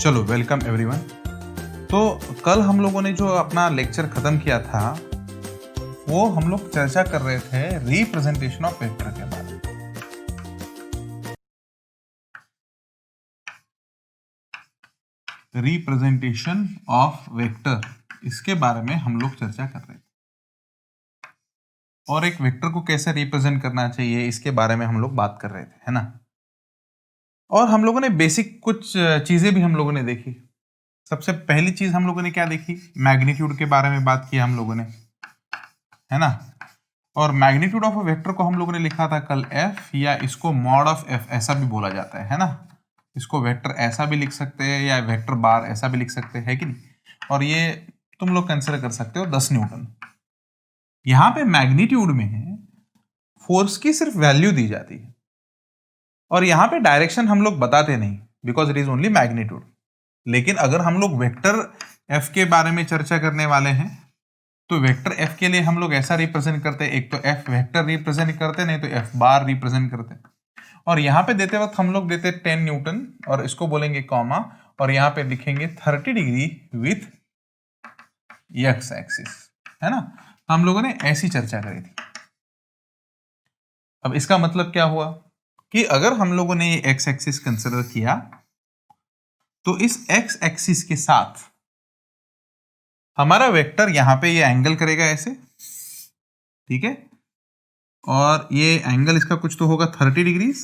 चलो welcome everyone. तो कल हम लोगों ने जो अपना लेक्चर खत्म किया था वो हम लोग चर्चा कर रहे थे रिप्रेजेंटेशन ऑफ वेक्टर के बारे में। रिप्रेजेंटेशन ऑफ वेक्टर, इसके बारे में हम लोग चर्चा कर रहे थे और एक वेक्टर को कैसे रिप्रेजेंट करना चाहिए इसके बारे में हम लोग बात कर रहे थे, है ना। और हम लोगों ने बेसिक कुछ चीजें भी हम लोगों ने देखी। सबसे पहली चीज हम लोगों ने क्या देखी, मैग्नीट्यूड के बारे में बात की हम लोगों ने, है ना। और मैग्नीट्यूड ऑफ अ वेक्टर को हम लोगों ने लिखा था कल एफ, या इसको मॉड ऑफ एफ ऐसा भी बोला जाता है ना। इसको वेक्टर ऐसा भी लिख सकते हैं या वेक्टर बार ऐसा भी लिख सकते हैं कि नहीं। और ये तुम लोग कंसिडर कर सकते हो 10 न्यूटन। यहां पे मैग्नीट्यूड में फोर्स की सिर्फ वैल्यू दी जाती है और यहां पे डायरेक्शन हम लोग बताते नहीं, because it is only magnitude. लेकिन अगर हम लोग वेक्टर एफ के बारे में चर्चा करने वाले हैं तो वेक्टर एफ के लिए हम लोग ऐसा रिप्रेजेंट करते हैं, एक तो एफ वेक्टर रिप्रेजेंट करते, नहीं तो एफ बार रिप्रेजेंट करते। और यहाँ पे देते वक्त हम लोग देते 10 न्यूटन और इसको बोलेंगे कॉमा, और यहाँ पे लिखेंगे 30 डिग्री विथ एक्स एक्सिस, है ना। हम लोगों ने ऐसी चर्चा करी थी। अब इसका मतलब क्या हुआ कि अगर हम लोगों ने ये एक्स एक्सिस कंसिडर किया तो इस एक्स एक्सिस के साथ हमारा वेक्टर यहां पे ये एंगल करेगा ऐसे, ठीक है। और ये एंगल इसका कुछ तो होगा 30 डिग्रीज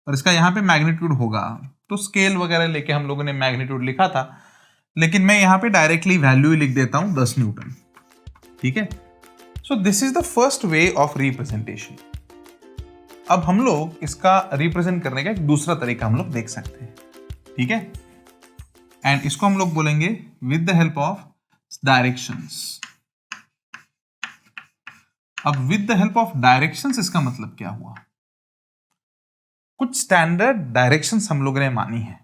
और इसका यहां पे मैग्नीट्यूड होगा। तो स्केल वगैरह लेके हम लोगों ने मैग्नीट्यूड लिखा था, लेकिन मैं यहां पे डायरेक्टली वैल्यू ही लिख देता हूं 10 न्यूटन, ठीक है। सो this is the first way of representation. अब हम लोग इसका रिप्रेजेंट करने का एक दूसरा तरीका हम लोग देख सकते हैं, ठीक है। एंड इसको हम लोग बोलेंगे with the help of directions. अब with the help of directions इसका मतलब क्या हुआ, कुछ स्टैंडर्ड डायरेक्शंस हम लोगों ने मानी है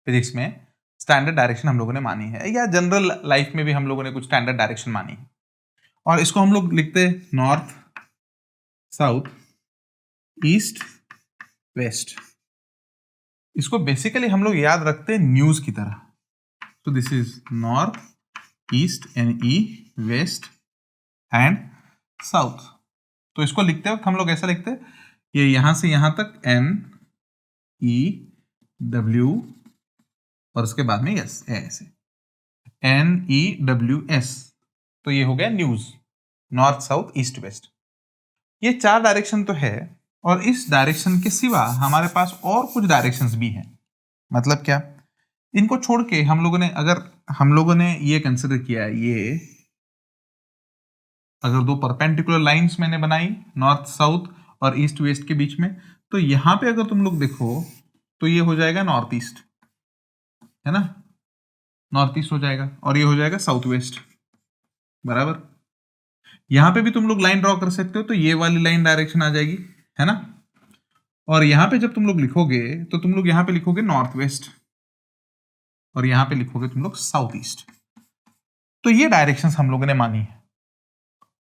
फिजिक्स में। स्टैंडर्ड डायरेक्शन हम लोगों ने मानी है, या जनरल लाइफ में भी हम लोगों ने कुछ स्टैंडर्ड डायरेक्शन मानी है। और इसको हम लोग लिखते हैं नॉर्थ, साउथ, ईस्ट, वेस्ट। इसको बेसिकली हम लोग याद रखते हैं न्यूज की तरह। तो this is north, east and E, west and south. तो इसको लिखते वक्त हम लोग ऐसा लिखते हैं, ये यहां से यहां तक एन ई डब्ल्यू और उसके बाद में एस, ऐसे एन ई डब्ल्यू एस। तो ये हो गया news, north south east waste. ये 4 डायरेक्शन तो है, और इस डायरेक्शन के सिवा हमारे पास और कुछ डायरेक्शंस भी हैं। मतलब क्या, इनको छोड़ के हम लोगों ने ये कंसिडर किया, ये अगर 2 परपेंडिकुलर लाइंस मैंने बनाई नॉर्थ साउथ और ईस्ट वेस्ट के बीच में, तो यहां पे अगर तुम लोग देखो तो ये हो जाएगा नॉर्थ ईस्ट, है ना, नॉर्थ ईस्ट हो जाएगा, और ये हो जाएगा साउथ वेस्ट, बराबर। यहां पे भी तुम लोग लाइन ड्रॉ कर सकते हो, तो ये वाली लाइन डायरेक्शन आ जाएगी, है ना। और यहां पे जब तुम लोग लिखोगे तो तुम लोग यहां पे लिखोगे नॉर्थ वेस्ट और यहां पे लिखोगे तुम लोग साउथ ईस्ट। तो ये डायरेक्शंस हम लोगों ने मानी है।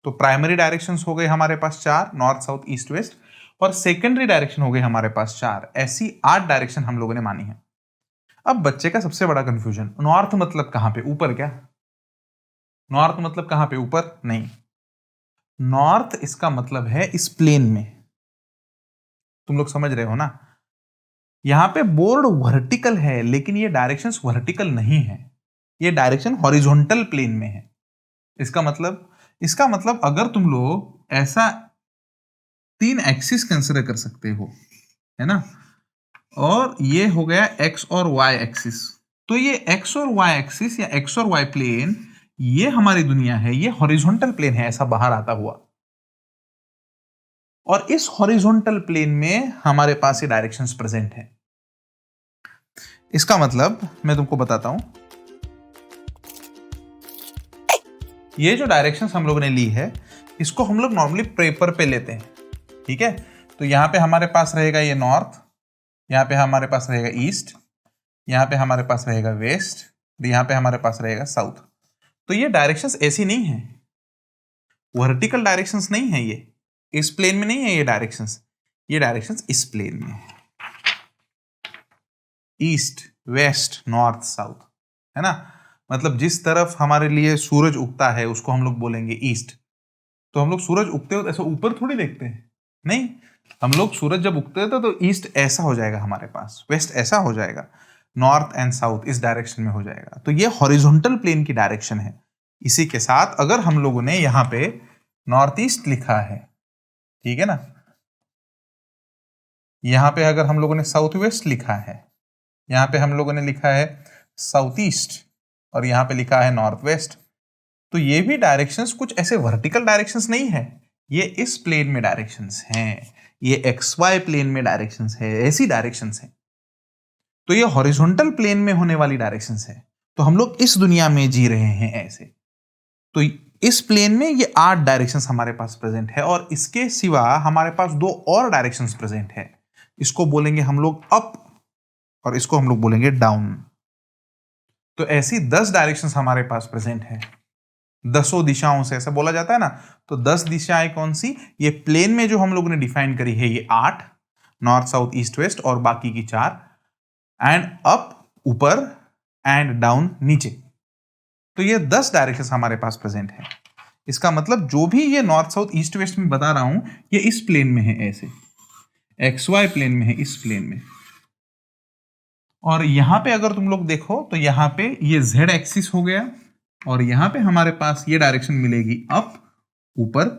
तो प्राइमरी डायरेक्शंस हो गए हमारे पास 4, नॉर्थ साउथ ईस्ट वेस्ट, और सेकेंडरी डायरेक्शन हो गए हमारे पास 4। ऐसी 8 डायरेक्शन हम लोगों ने मानी है। अब बच्चे का सबसे बड़ा कंफ्यूजन, नॉर्थ मतलब कहां पे, ऊपर क्या? नॉर्थ मतलब कहां पे, ऊपर नहीं। नॉर्थ इसका मतलब है इस प्लेन में। तुम लोग समझ रहे हो ना, यहां पे बोर्ड वर्टिकल है लेकिन ये डायरेक्शंस वर्टिकल नहीं है, ये डायरेक्शन हॉरिजॉन्टल प्लेन में है। इसका मतलब अगर तुम लोग ऐसा 3 एक्सिस कंसिडर कर सकते हो, है ना, और ये हो गया एक्स और वाई एक्सिस। तो ये एक्स और वाई एक्सिस या एक्स और वाई प्लेन, ये हमारी दुनिया है, ये हॉरिजॉन्टल प्लेन है ऐसा बाहर आता हुआ। और इस हॉरिजॉन्टल प्लेन में हमारे पास ये डायरेक्शंस प्रेजेंट है। इसका मतलब मैं तुमको बताता हूं, ये जो डायरेक्शंस हम लोगों ने ली है इसको हम लोग नॉर्मली पेपर पे लेते हैं, ठीक है। तो यहां पे हमारे पास रहेगा ये नॉर्थ, यहां पे हमारे पास रहेगा ईस्ट, यहां पे हमारे पास रहेगा वेस्ट, यहां पे हमारे पास रहेगा साउथ। तो ये डायरेक्शंस ऐसी नहीं है, वर्टिकल डायरेक्शंस नहीं है, ये इस प्लेन में नहीं है ये डायरेक्शंस इस प्लेन में है। ईस्ट, वेस्ट, नॉर्थ, साउथ, है ना। मतलब जिस तरफ हमारे लिए सूरज उगता है उसको हम लोग बोलेंगे ईस्ट। तो हम लोग सूरज उगते हो ऐसे ऊपर थोड़ी देखते हैं, नहीं, हम लोग सूरज जब उगते हैं तो ईस्ट ऐसा हो जाएगा हमारे पास, वेस्ट ऐसा हो जाएगा, नॉर्थ एंड साउथ इस डायरेक्शन में हो जाएगा। तो ये हॉरिजॉन्टल प्लेन की डायरेक्शन है। इसी के साथ अगर हम लोगों ने यहाँ पे नॉर्थ ईस्ट लिखा है, ठीक है ना, यहाँ पे अगर हम लोगों ने साउथ वेस्ट लिखा है, यहाँ पे हम लोगों ने लिखा है साउथ ईस्ट और यहाँ पे लिखा है नॉर्थ वेस्ट, तो ये भी डायरेक्शंस कुछ ऐसे वर्टिकल डायरेक्शंस नहीं है, ये इस प्लेन में डायरेक्शंस हैं, ये एक्स वाई प्लेन में डायरेक्शंस है, ऐसी डायरेक्शंस हैं। तो ये हॉरिजॉन्टल प्लेन में होने वाली डायरेक्शंस है। तो हम लोग इस दुनिया में जी रहे हैं ऐसे। तो इस प्लेन में ये 8 डायरेक्शंस हमारे पास प्रेजेंट है और इसके सिवा हमारे पास 2 और डायरेक्शंस प्रेजेंट है। इसको बोलेंगे हम लोग अप और इसको हम लोग बोलेंगे डाउन। तो ऐसी 10 डायरेक्शंस हमारे पास प्रेजेंट है, 10 दिशाओं से ऐसा बोला जाता है ना। तो 10 दिशाएं कौन सी, ये प्लेन में जो हम लोगों ने डिफाइन करी है ये 8, नॉर्थ साउथ ईस्ट वेस्ट और बाकी की 4, एंड अप ऊपर एंड डाउन नीचे। तो ये 10 डायरेक्शंस हमारे पास प्रेजेंट है। इसका मतलब जो भी ये नॉर्थ साउथ ईस्ट वेस्ट में बता रहा हूं ये इस प्लेन में है, ऐसे एक्स वाई प्लेन में है, इस प्लेन में। और यहां पे अगर तुम लोग देखो तो यहां पे ये जेड एक्सिस हो गया और यहां पे हमारे पास ये डायरेक्शन मिलेगी अप ऊपर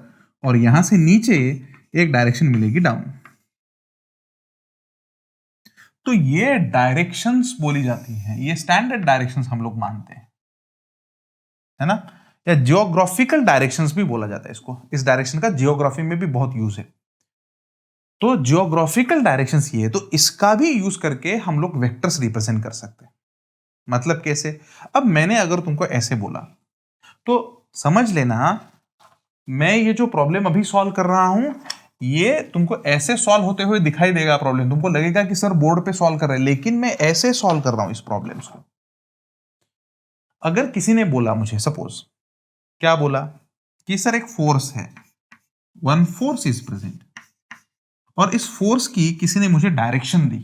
और यहां से नीचे एक डायरेक्शन मिलेगी डाउन। तो ये डायरेक्शंस बोली जाती हैं, ये स्टैंडर्ड डायरेक्शंस हम लोग मानते हैं, है ना। या जियोग्राफिकल डायरेक्शंस भी बोला जाता है इसको, इस डायरेक्शन का जियोग्राफी में भी बहुत यूज है। तो जियोग्राफिकल डायरेक्शंस ये है, तो इसका भी यूज करके हम लोग वेक्टर्स रिप्रेजेंट कर सकते हैं। मतलब कैसे, अब मैंने अगर तुमको ऐसे बोला तो समझ लेना मैं ये जो प्रॉब्लम अभी सॉल्व कर रहा हूं ये तुमको ऐसे सॉल्व होते हुए दिखाई देगा प्रॉब्लम, तुमको लगेगा कि सर बोर्ड पे सॉल्व कर रहे हैं, लेकिन मैं ऐसे सॉल्व कर रहा हूं इस प्रॉब्लम्स को। अगर किसी ने बोला मुझे, सपोज क्या बोला कि सर एक फोर्स है, वन फोर्स इज प्रेजेंट, और इस फोर्स की किसी ने मुझे डायरेक्शन दी।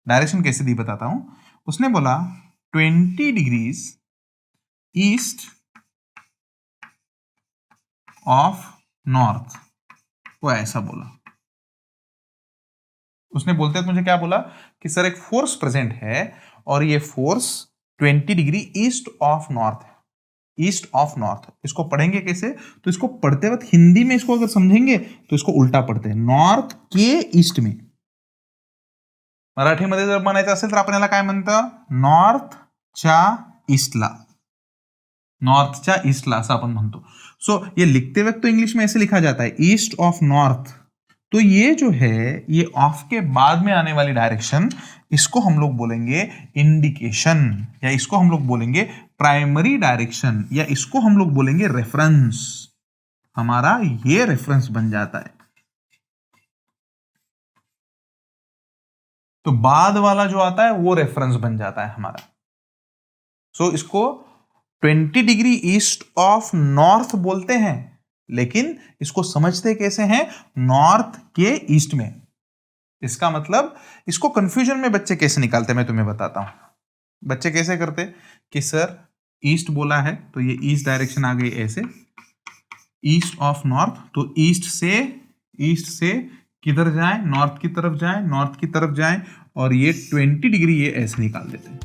डायरेक्शन कैसे दी बताता हूं। उसने बोला 20 डिग्रीज ईस्ट ऑफ नॉर्थ, वो ऐसा बोला। उसने बोलते हैं मुझे क्या बोला कि सर एक फोर्स प्रेजेंट है और ये force 20 degree east of north है, ईस्ट ऑफ नॉर्थ। इसको पढ़ेंगे कैसे, तो इसको पढ़ते वक्त हिंदी में इसको अगर समझेंगे तो इसको उल्टा पढ़ते हैं, नॉर्थ के ईस्ट में। मराठीमध्ये जर म्हणायचं असेल तर आपण याला काय म्हणतो, नॉर्थच्या ईस्टला, नॉर्थच्या ईस्टला असं आपण म्हणतो। सो ये लिखते वक्त तो इंग्लिश में ऐसे लिखा जाता है ईस्ट ऑफ नॉर्थ। तो ये जो है ये ऑफ के बाद में आने वाली डायरेक्शन, इसको हम लोग बोलेंगे इंडिकेशन, या इसको हम लोग बोलेंगे प्राइमरी डायरेक्शन, या इसको हम लोग बोलेंगे रेफरेंस। हमारा ये रेफरेंस बन जाता है। तो बाद वाला जो आता है वो रेफरेंस बन जाता है हमारा। सो इसको 20 डिग्री ईस्ट ऑफ नॉर्थ बोलते हैं, लेकिन इसको समझते कैसे हैं, नॉर्थ के ईस्ट में। इसका मतलब इसको कंफ्यूजन में बच्चे कैसे निकालते हैं मैं तुम्हें बताता हूं। बच्चे कैसे करते कि सर ईस्ट बोला है तो ये ईस्ट डायरेक्शन आ गई ऐसे, ईस्ट ऑफ नॉर्थ, तो ईस्ट से किधर जाए, नॉर्थ की तरफ जाए, नॉर्थ की तरफ जाए, और ये 20 डिग्री ये ऐसे निकाल देते हैं।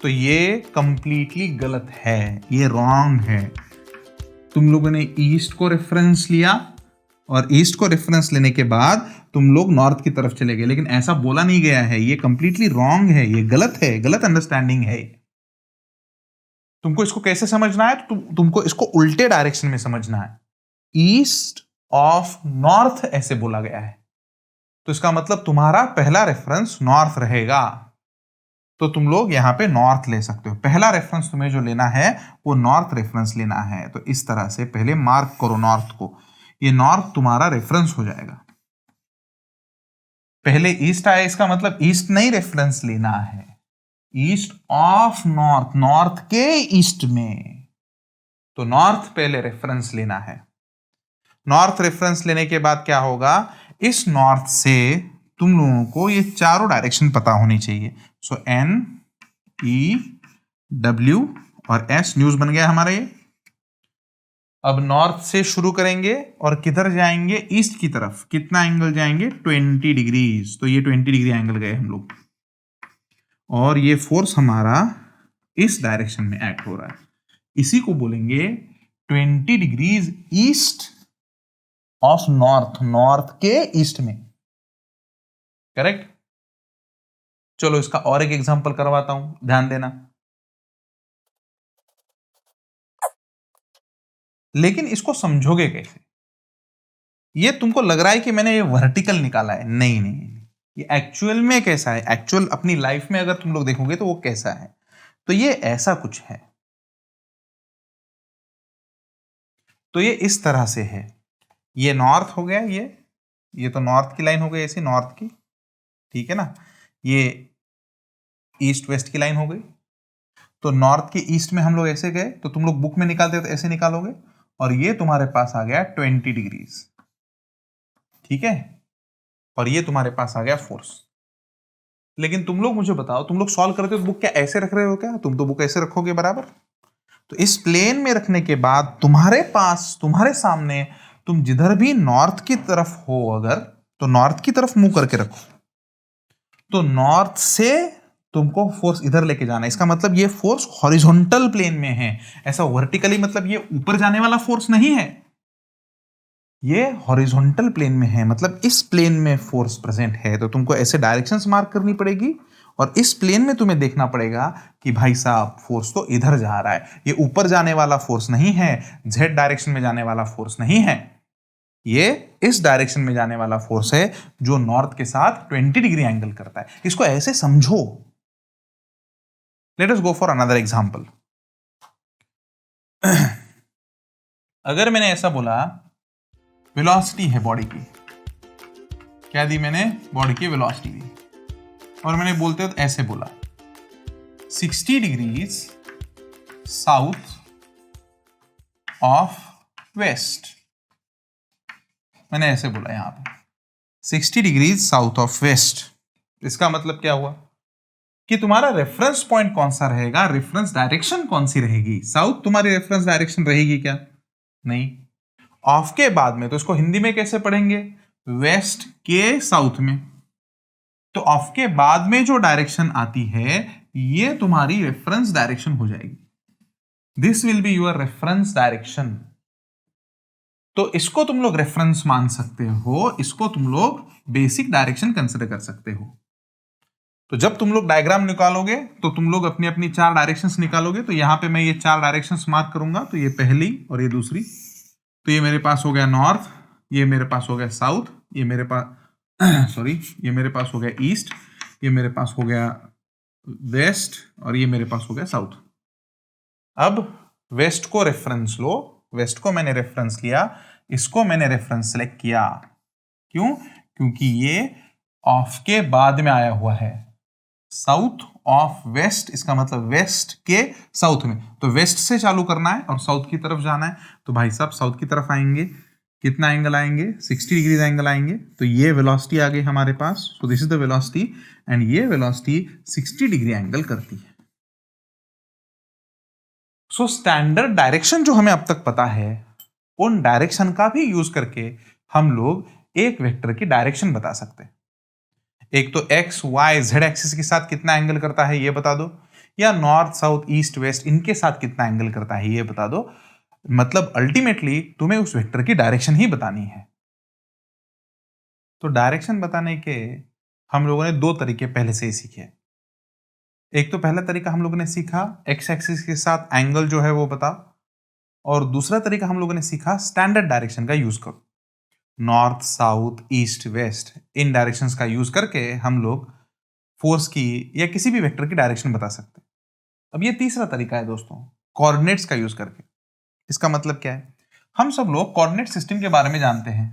तो ये कंप्लीटली गलत है, ये रॉन्ग है। तुम लोगों ने ईस्ट को रेफरेंस लिया और ईस्ट को रेफरेंस लेने के बाद तुम लोग नॉर्थ की तरफ चले गए, लेकिन ऐसा बोला नहीं गया है, ये कंप्लीटली रॉन्ग है, ये गलत है, गलत अंडरस्टैंडिंग है। तुमको इसको कैसे समझना है, तो तुमको इसको उल्टे डायरेक्शन में समझना है। ईस्ट ऑफ नॉर्थ ऐसे बोला गया है, तो इसका मतलब तुम्हारा पहला रेफरेंस नॉर्थ रहेगा। तो तुम लोग यहां पे नॉर्थ ले सकते हो, पहला रेफरेंस तुम्हें जो लेना है वो नॉर्थ रेफरेंस लेना है। तो इस तरह से पहले मार्क करो नॉर्थ को, ये नॉर्थ तुम्हारा रेफरेंस हो जाएगा। पहले ईस्ट आया, इसका मतलब ईस्ट नहीं रेफरेंस लेना है, ईस्ट ऑफ नॉर्थ, नॉर्थ के ईस्ट में। तो नॉर्थ पहले रेफरेंस लेना है। नॉर्थ रेफरेंस लेने के बाद क्या होगा, इस नॉर्थ से तुम लोगों को ये चारों डायरेक्शन पता होनी चाहिए। सो N E W और S न्यूज बन गया हमारा ये। अब नॉर्थ से शुरू करेंगे और किधर जाएंगे, ईस्ट की तरफ। कितना एंगल जाएंगे, 20 डिग्रीज। तो ये 20 डिग्री एंगल गए हम लोग, और ये फोर्स हमारा इस डायरेक्शन में एक्ट हो रहा है। इसी को बोलेंगे 20 degrees east of north, north के ईस्ट में। करेक्ट। चलो इसका और एक एग्जांपल करवाता हूं, ध्यान देना। लेकिन इसको समझोगे कैसे? ये तुमको लग रहा है कि मैंने ये वर्टिकल निकाला है, नहीं नहीं, ये एक्चुअल में कैसा है, एक्चुअल अपनी लाइफ में अगर तुम लोग देखोगे तो वो कैसा है। तो ये ऐसा कुछ है, तो ये इस तरह से है। ये नॉर्थ हो गया, ये तो नॉर्थ की लाइन हो गई ऐसी, नॉर्थ की, ठीक है ना। ये ईस्ट वेस्ट की लाइन हो गई। तो नॉर्थ के ईस्ट में हम लोग ऐसे गए, तो तुम लोग बुक में निकालते तो ऐसे निकालोगे, और ये तुम्हारे पास आ गया 20 डिग्रीज, ठीक है। और ये तुम्हारे पास आ गया फोर्स। लेकिन तुम लोग मुझे बताओ, तुम लोग सॉल्व करते हो तो बुक क्या ऐसे रख रहे हो क्या? तुम तो बुक ऐसे रखोगे बराबर। तो इस प्लेन में रखने के बाद तुम्हारे पास, तुम्हारे सामने, तुम जिधर भी नॉर्थ की तरफ हो अगर, तो नॉर्थ की तरफ मुंह करके रखो। तो नॉर्थ से तुमको फोर्स इधर लेके जाना है। इसका मतलब ये फोर्स हॉरिजॉन्टल प्लेन में है। ऐसा वर्टिकली मतलब ये ऊपर जाने वाला फोर्स नहीं है, ये हॉरिजॉन्टल प्लेन में है, मतलब इस प्लेन में फोर्स प्रेजेंट है। तो तुमको ऐसे डायरेक्शंस मार्क करनी पड़ेगी, और इस प्लेन में तुम्हें देखना पड़ेगा कि भाई साहब फोर्स तो इधर जा रहा है। ये ऊपर जाने वाला फोर्स नहीं है, जेड डायरेक्शन में जाने वाला फोर्स नहीं है, ये इस डायरेक्शन में जाने वाला फोर्स है जो नॉर्थ के साथ 20 डिग्री एंगल करता है। इसको ऐसे समझो। Let us go for another example. अगर मैंने ऐसा बोला, वेलोसिटी है बॉडी की, क्या दी मैंने, बॉडी की वेलोसिटी दी, और मैंने बोलते तो ऐसे बोला 60 डिग्रीज साउथ ऑफ वेस्ट। मैंने ऐसे बोला यहां पे 60 डिग्रीज साउथ ऑफ वेस्ट। इसका मतलब क्या हुआ कि तुम्हारा रेफरेंस पॉइंट कौन सा रहेगा, रेफरेंस डायरेक्शन कौन सी रहेगी। साउथ तुम्हारी रेफरेंस डायरेक्शन रहेगी क्या? नहीं। ऑफ के बाद में, तो इसको हिंदी में कैसे पढ़ेंगे, वेस्ट के साउथ में। तो ऑफ के बाद में जो डायरेक्शन आती है ये तुम्हारी रेफरेंस डायरेक्शन हो जाएगी। This will be your reference direction. तो इसको तुम लोग रेफरेंस मान सकते हो, इसको तुम लोग बेसिक डायरेक्शन कंसिडर कर सकते हो। तो जब तुम लोग डायग्राम निकालोगे तो तुम लोग अपनी अपनी 4 डायरेक्शंस निकालोगे। तो यहां पे मैं ये 4 डायरेक्शंस मार्क करूंगा, तो ये पहली और ये दूसरी। तो ये मेरे पास हो गया नॉर्थ, ये मेरे पास हो गया साउथ, ये मेरे पास सॉरी, ये मेरे पास हो गया ईस्ट, ये मेरे पास हो गया वेस्ट, और ये मेरे पास हो गया साउथ। अब वेस्ट को रेफरेंस लो, वेस्ट को मैंने रेफरेंस लिया, इसको मैंने रेफरेंस सेलेक्ट किया। क्यों? क्योंकि ये ऑफ के बाद में आया हुआ है। साउथ ऑफ वेस्ट, इसका मतलब वेस्ट के साउथ में। तो वेस्ट से चालू करना है और साउथ की तरफ जाना है। तो भाई साहब साउथ की तरफ आएंगे, कितना एंगल आएंगे, 60 डिग्री एंगल आएंगे। तो ये वेलोसिटी आ गई हमारे पास। So this is the velocity, and ये वेलोसिटी 60 डिग्री एंगल करती है। सो स्टैंडर्ड डायरेक्शन जो हमें अब तक पता है, उन डायरेक्शन का भी यूज करके हम लोग एक वेक्टर की डायरेक्शन बता सकते हैं। एक तो एक्स वाई जेड एक्सिस के साथ कितना एंगल करता है ये बता दो, या नॉर्थ साउथ ईस्ट वेस्ट इनके साथ कितना एंगल करता है ये बता दो। मतलब अल्टीमेटली तुम्हें उस वेक्टर की डायरेक्शन ही बतानी है। तो डायरेक्शन बताने के हम लोगों ने 2 तरीके पहले से ही सीखे। एक तो पहला तरीका हम लोगों ने सीखा एक्स एक्सिस के साथ एंगल जो है वो बता, और दूसरा तरीका हम लोगों ने सीखा स्टैंडर्ड डायरेक्शन का यूज करो। नॉर्थ साउथ ईस्ट वेस्ट इन डायरेक्शंस का यूज करके हम लोग फोर्स की या किसी भी वेक्टर की डायरेक्शन बता सकते हैं। अब ये तीसरा तरीका है दोस्तों, कोऑर्डिनेट्स का यूज करके। इसका मतलब क्या है, हम सब लोग कोऑर्डिनेट सिस्टम के बारे में जानते हैं।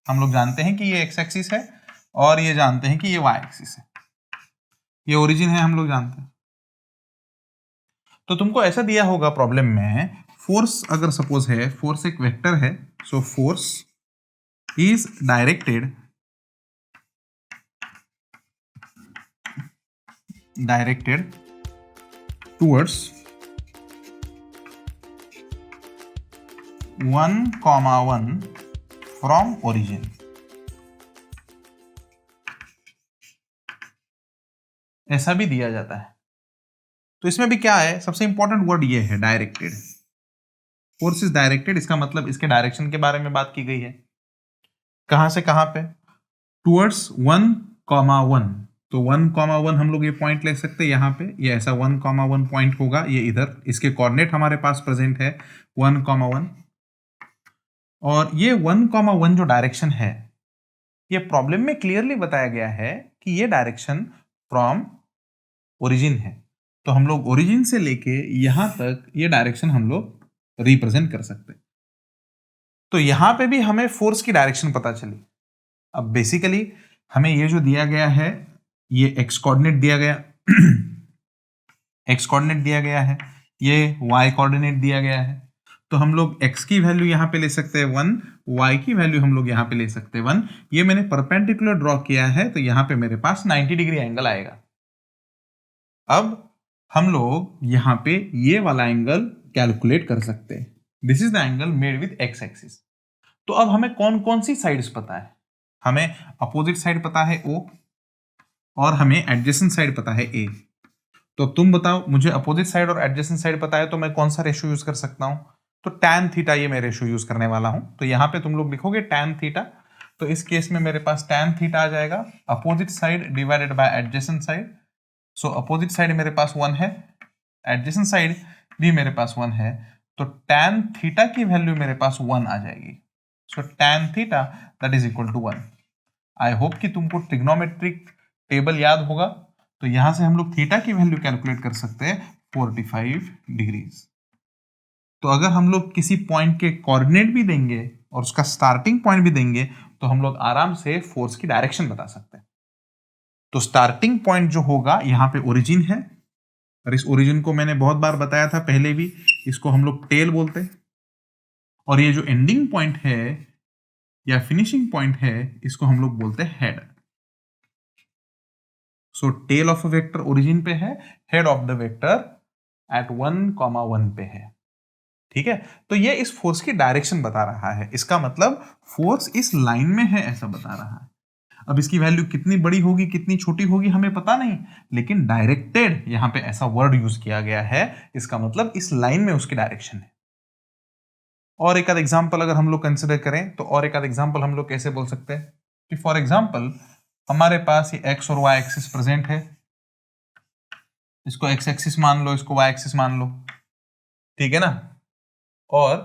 हम लोग जानते हैं कि ये एक्स एक्सिस है और ये जानते हैं कि ये वाई एक्सिस है, ये ओरिजिन है, हम लोग जानते हैं। तो तुमको ऐसा दिया होगा प्रॉब्लम में, फोर्स अगर सपोज है, फोर्स एक वेक्टर है, so force is directed directed towards 1,1 from origin. ऐसा भी दिया जाता है। तो इसमें भी क्या है, सबसे इंपॉर्टेंट वर्ड ये है डायरेक्टेड। फोर्स इज डायरेक्टेड, इसका मतलब इसके डायरेक्शन के बारे में बात की गई है। कहां से कहां पे? टूवर्ड्स 1,1। तो 1,1 हम लोग ये पॉइंट ले सकते हैं यहाँ पे, ये ऐसा 1,1 पॉइंट होगा, ये इधर, इसके कोऑर्डिनेट हमारे पास प्रेजेंट है 1,1। और ये 1,1 जो डायरेक्शन है, ये प्रॉब्लम में क्लियरली बताया गया है कि ये डायरेक्शन फ्रॉम ओरिजिन है। तो हम लोग ओरिजिन से लेके यहां तक ये डायरेक्शन हम लोग रिप्रेजेंट कर सकते हैं। तो यहां पे भी हमें फोर्स की डायरेक्शन पता चली। अब बेसिकली हमें ये जो दिया गया है, ये एक्स कोऑर्डिनेट दिया गया एक्स कोऑर्डिनेट दिया गया है, ये वाई कोऑर्डिनेट दिया गया है। तो हम लोग x की वैल्यू यहां पे ले सकते हैं 1, y की वैल्यू हम लोग यहां पे ले सकते हैं 1। ये मैंने परपेंडिकुलर ड्रॉ किया है, तो यहां पे मेरे पास 90 डिग्री एंगल आएगा। अब हम लोग यहां पे ये वाला एंगल कैलकुलेट कर सकते हैं। This is the angle made with x axis. तो अब हमें कौन कौन सी साइड्स पता है? हमें अपोजिट साइड पता है O, और हमें एडजेसेंट साइड पता है A। तो तुम बताओ, मुझे अपोजिट साइड और एडजेसेंट साइड पता है, तो मैं कौन सा रेशियो यूज कर सकता हूं? तो tan थीटा ये मैं रेशियो यूज करने वाला हूं। तो यहां पे तुम लोग लिखोगे tan थीटा, तो इस केस में मेरे पास tan थीटा आ जाएगा opposite side divided by adjacent side. So opposite side मेरे पास 1 है, एडजेसेंट साइड भी मेरे पास 1 है, तो tan थीटा की वैल्यू मेरे पास 1 आ जाएगी। So tan theta that is equal to 1। I hope कि तुमको ट्रिग्नोमेट्रिक टेबल याद होगा। तो यहां से हम लोग थीटा की वैल्यू कैलकुलेट कर सकते हैं 45 डिग्रीज। तो अगर हम लोग किसी पॉइंट के कोऑर्डिनेट भी देंगे और उसका स्टार्टिंग पॉइंट भी देंगे, तो हम लोग आराम से फोर्स की डायरेक्शन बता सकते हैं। तो स्टार्टिंग पॉइंट जो होगा यहां पे ओरिजिन है, और इस ओरिजिन को मैंने बहुत बार बताया था पहले भी, इसको हम लोग टेल बोलते हैं। और ये जो एंडिंग पॉइंट है या फिनिशिंग पॉइंट है, इसको हम लोग बोलते हैं head. So tail of a vector origin पे है, head of the vector at 1,1 पे है। ठीक है, तो ये इस फोर्स की डायरेक्शन बता रहा है। इसका मतलब फोर्स इस लाइन में है ऐसा बता रहा है। अब इसकी वैल्यू कितनी बड़ी होगी कितनी छोटी होगी हमें पता नहीं, लेकिन डायरेक्टेड यहां पे ऐसा वर्ड यूज किया गया है, इसका मतलब इस लाइन में उसकी डायरेक्शन है। और एक आध एग्जांपल अगर हम लोग कंसिडर करें, तो और एक आध एग्जांपल हम लोग कैसे बोल सकते हैं कि फॉर एग्जांपल हमारे पास ये एक्स और वाई एक्सिस प्रेजेंट है, इसको एक्स एक्सिस मान लो, इसको वाई एक्सिस मान लो, ठीक है ना। और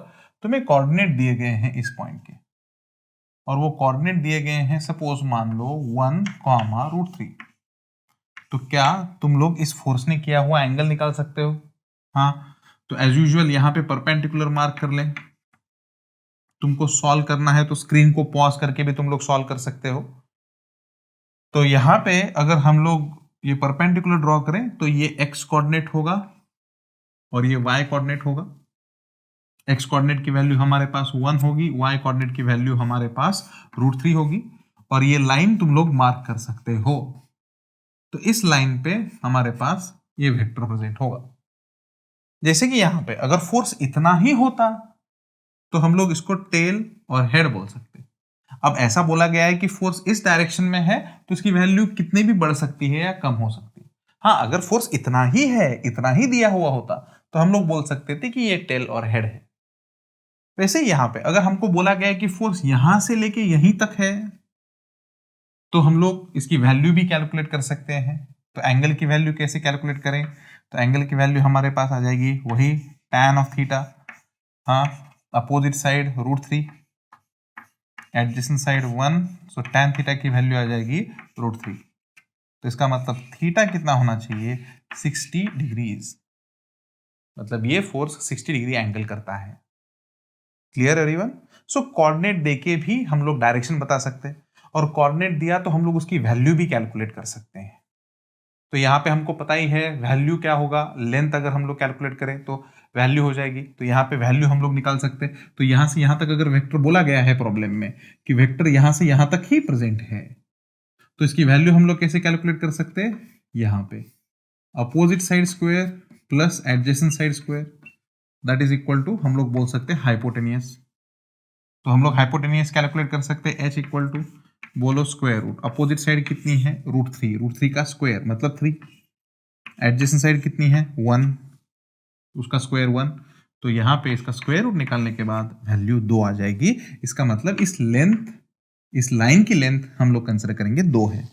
तुम्हें कोऑर्डिनेट दिए गए हैं इस पॉइंट के, और वो कोऑर्डिनेट दिए गए हैं सपोज मान लो 1,√3। तो क्या तुम लोग इस फोर्स ने किया हुआ एंगल निकाल सकते हो? हाँ, तो एज यूजुअल यहां पे परपेंडिकुलर मार्क कर लें। तुमको सॉल्व करना है तो स्क्रीन को पॉज करके भी तुम लोग सॉल्व कर सकते हो। तो यहां पे अगर हम लोग ये परपेंडिकुलर ड्रॉ करें, तो ये एक्स कोऑर्डिनेट होगा और ये वाई कोऑर्डिनेट होगा। एक्स कोऑर्डिनेट की वैल्यू हमारे पास 1 होगी, वाई कोऑर्डिनेट की वैल्यू हमारे पास √3 होगी, और ये लाइन तुम लोग मार्क कर सकते हो। तो इस लाइन पे हमारे पास ये वेक्टर प्रेजेंट होगा। जैसे कि यहां पे अगर फोर्स इतना ही होता तो हम लोग इसको टेल और हेड बोल सकते। अब ऐसा बोला गया है कि फोर्स इस डायरेक्शन में है, तो इसकी वैल्यू कितनी भी बढ़ सकती है या कम हो सकती है। हाँ, अगर फोर्स इतना ही है, इतना ही दिया हुआ होता, तो हम लोग बोल सकते थे कि ये टेल और हेड है। वैसे यहां पे अगर हमको बोला गया है कि फोर्स यहां से लेके यहीं तक है, तो हम लोग इसकी वैल्यू भी कैलकुलेट कर सकते हैं। तो एंगल की वैल्यू कैसे कैलकुलेट करें? तो एंगल की वैल्यू हमारे पास आ जाएगी वही tan ऑफ थीटा, हाँ, अपोजिट साइड √3, एडजेसेंट साइड 1, सो tan थीटा की वैल्यू आ जाएगी √3। तो इसका मतलब थीटा कितना होना चाहिए? 60 डिग्रीज। मतलब ये फोर्स 60 डिग्री एंगल करता है। Clear everyone? सो कोऑर्डिनेट देके भी हम लोग डायरेक्शन बता सकते हैं, और कोऑर्डिनेट दिया तो हम लोग उसकी वैल्यू भी कैलकुलेट कर सकते हैं। तो यहाँ पे हमको पता ही है वैल्यू क्या होगा, लेंथ अगर हम लोग कैलकुलेट करें तो वैल्यू हो जाएगी। तो यहाँ पे वैल्यू हम लोग निकाल सकते हैं। तो यहाँ से यहाँ तक अगर वेक्टर बोला गया है प्रॉब्लम में कि वेक्टर यहाँ से यहाँ तक ही प्रेजेंट है, तो इसकी वैल्यू हम लोग कैसे कैलकुलेट कर सकते हैं? यहाँ पे opposite side square plus adjacent side square that is equal to, हम लोग बोल सकते हैं हाइपोटेनियस। तो हम लोग हाइपोटेनियस कैलकुलेट कर सकते हैं, h इक्वल टू बोलो स्क्वायर रूट, अपोजिट साइड कितनी है रूट थ्री का स्क्वायर मतलब 3, एडजेसेंट साइड कितनी है 1, उसका स्क्वायर 1, तो यहाँ पे इसका स्क्वायर रूट निकालने के बाद वैल्यू 2 आ जाएगी। इसका मतलब इस लाइन की लेंथ हम लोग कंसिडर करेंगे 2 है।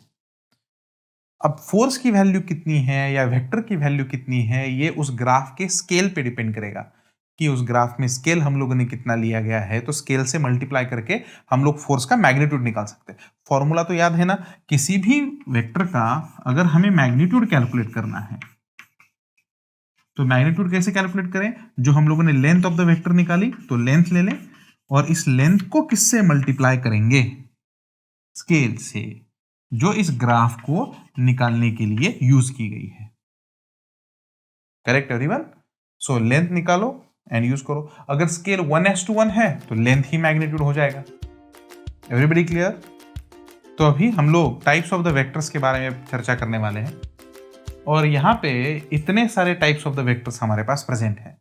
अब फोर्स की वैल्यू कितनी है या वेक्टर की वैल्यू कितनी है, ये उस ग्राफ के स्केल पे डिपेंड करेगा कि उस ग्राफ में स्केल हम लोगों ने कितना लिया गया है। तो स्केल से मल्टीप्लाई करके हम लोग फोर्स का मैग्नीट्यूड निकाल सकते हैं। फॉर्मूला तो याद है ना, किसी भी वेक्टर का अगर हमें मैग्नीट्यूड कैलकुलेट करना है तो मैग्नीट्यूड कैसे कैलकुलेट करें, जो हम लोगों ने लेंथ ऑफ द वेक्टर निकाली तो लेंथ ले लें और इस लेंथ को किससे मल्टीप्लाई करेंगे, स्केल से, जो इस ग्राफ को निकालने के लिए यूज की गई है। Correct everyone? सो लेंथ निकालो एंड यूज करो। अगर स्केल 1:1 है तो लेंथ ही मैग्नीट्यूड हो जाएगा। Everybody clear? तो अभी हम लोग टाइप्स ऑफ द वेक्टर्स के बारे में चर्चा करने वाले हैं और यहाँ पे इतने सारे टाइप्स ऑफ द वेक्टर्स हमारे पास प्रेजेंट हैं।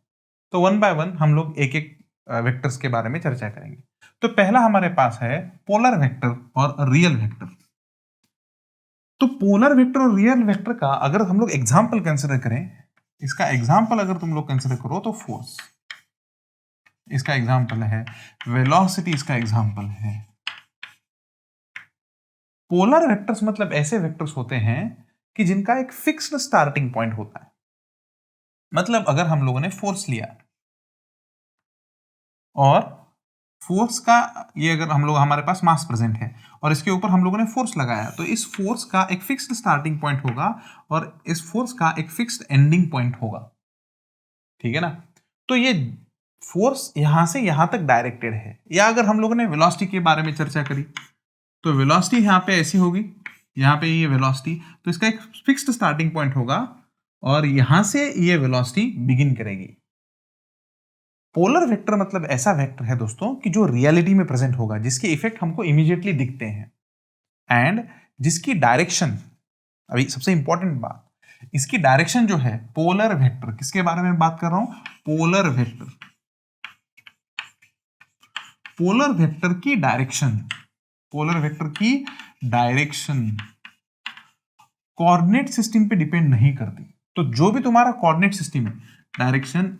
तो वन बाय वन हम लोग एक एक वेक्टर्स के बारे में चर्चा करेंगे। तो पहला हमारे पास है पोलर वेक्टर और रियल वेक्टर। तो पोलर वेक्टर और रियल वेक्टर का अगर हम लोग एग्जाम्पल कंसिडर करें, इसका एग्जाम्पल अगर तुम लोग कंसिडर करो तो फोर्स इसका एग्जाम्पल है, वेलोसिटी इसका एग्जाम्पल है। पोलर वेक्टर्स मतलब ऐसे वेक्टर्स होते हैं कि जिनका एक फिक्स्ड स्टार्टिंग पॉइंट होता है। मतलब अगर हम लोगों ने फोर्स लिया और फोर्स का ये अगर हम लोग हमारे पास मास प्रेजेंट है और इसके ऊपर हम लोगों ने फोर्स लगाया, तो इस फोर्स का एक फिक्स्ड स्टार्टिंग पॉइंट होगा और इस फोर्स का एक फिक्स्ड एंडिंग पॉइंट होगा। ठीक है ना? तो ये फोर्स यहां से यहां तक डायरेक्टेड है। या अगर हम लोगों ने वेलोसिटी के बारे में चर्चा करी तो वेलोसिटी यहां पे ऐसी होगी, यहां पे ये वेलोसिटी, तो इसका एक फिक्स्ड स्टार्टिंग पॉइंट होगा और यहां से ये वेलोसिटी बिगिन करेगी। पोलर वेक्टर मतलब ऐसा वेक्टर है दोस्तों कि जो रियलिटी में प्रेजेंट होगा, जिसके इफेक्ट हमको इमीडिएटली दिखते हैं एंड जिसकी डायरेक्शन, अभी सबसे इंपॉर्टेंट बात, इसकी डायरेक्शन जो है पोलर वेक्टर, किसके बारे में बात कर रहा हूं, पोलर वेक्टर, पोलर वेक्टर की डायरेक्शन, पोलर वेक्टर की डायरेक्शन कोऑर्डिनेट सिस्टम पे डिपेंड नहीं करती। तो जो भी तुम्हारा कोऑर्डिनेट सिस्टम है, direction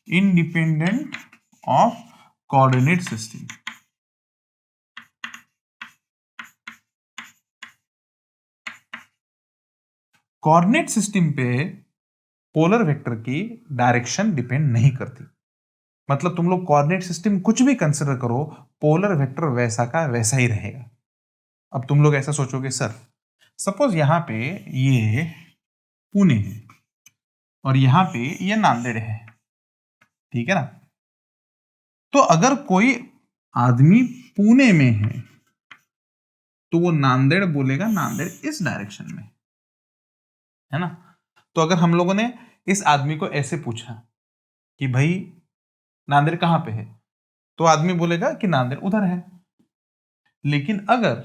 independent of coordinate system. Coordinate system पे पोलर वेक्टर की डायरेक्शन डिपेंड नहीं करती। मतलब तुम लोग कोऑर्डिनेट सिस्टम कुछ भी कंसिडर करो, पोलर वेक्टर वैसा का वैसा ही रहेगा। अब तुम लोग ऐसा सोचोगे, सर सपोज यहां पे ये पुणे है और यहां पे ये नांदेड़ है, ठीक है ना? तो अगर कोई आदमी पुणे में है तो वो नांदेड़ बोलेगा, नांदेड़ इस डायरेक्शन में है ना? तो अगर हम लोगों ने इस आदमी को ऐसे पूछा कि भाई नांदेड़ कहां पे है, तो आदमी बोलेगा कि नांदेड़ उधर है। लेकिन अगर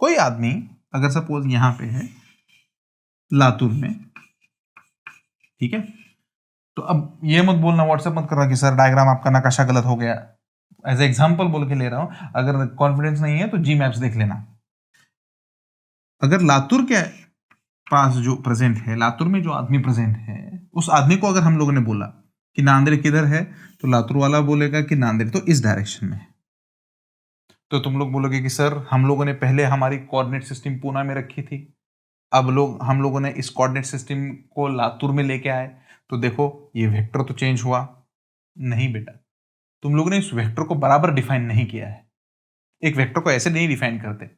कोई आदमी अगर सपोज यहां पे है लातूर में, ठीक है, तो अब ये मत बोलना, व्हाट्सएप मत करना कि सर डायग्राम आपका नकाशा गलत हो गया। एज एग्जांपल बोल के ले रहा हूं, अगर कॉन्फिडेंस नहीं है तो जी मैप्स देख लेना। अगर लातूर के पास जो प्रेजेंट है, लातूर में जो आदमी प्रेजेंट है, उस आदमी को अगर हम लोगों ने बोला कि नांदेड़ किधर है, तो लातूर वाला बोलेगा कि नांदेड़ तो इस डायरेक्शन में है। तो तुम लोग बोलोगे कि सर हम लोगों ने पहले हमारी कोऑर्डिनेट सिस्टम पूना में रखी थी, अब हम लोगों ने इस कोऑर्डिनेट सिस्टम को लातूर में लेके आए, तो देखो ये वेक्टर तो चेंज हुआ। नहीं बेटा, तुम लोगों ने इस वेक्टर को बराबर डिफाइन नहीं किया है। एक वेक्टर को ऐसे नहीं डिफाइन करते।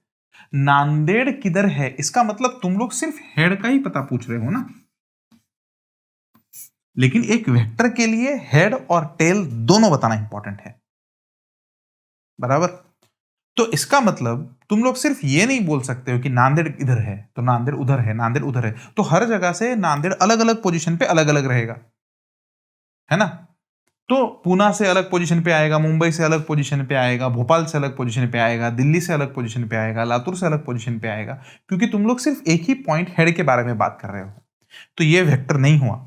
नांदेड़ किधर है इसका मतलब तुम लोग सिर्फ हेड का ही पता पूछ रहे हो ना, लेकिन एक वेक्टर के लिए हेड और टेल दोनों बताना इंपॉर्टेंट है, बराबर? तो इसका मतलब तुम लोग सिर्फ ये नहीं बोल सकते हो कि नांदेड़ इधर है तो नांदेड़ उधर है, नांदेड़ उधर है, तो हर जगह से नांदेड़ अलग अलग पोजीशन पे अलग अलग रहेगा, है ना? तो पूना से अलग पोजीशन पे आएगा, मुंबई से अलग पोजीशन पे आएगा, भोपाल से अलग पोजीशन पे आएगा, दिल्ली से अलग पोजीशन पे आएगा, लातूर से अलग पोजीशन पे आएगा, क्योंकि तुम लोग सिर्फ एक ही पॉइंट हेड के बारे में बात कर रहे हो। तो ये वेक्टर नहीं हुआ।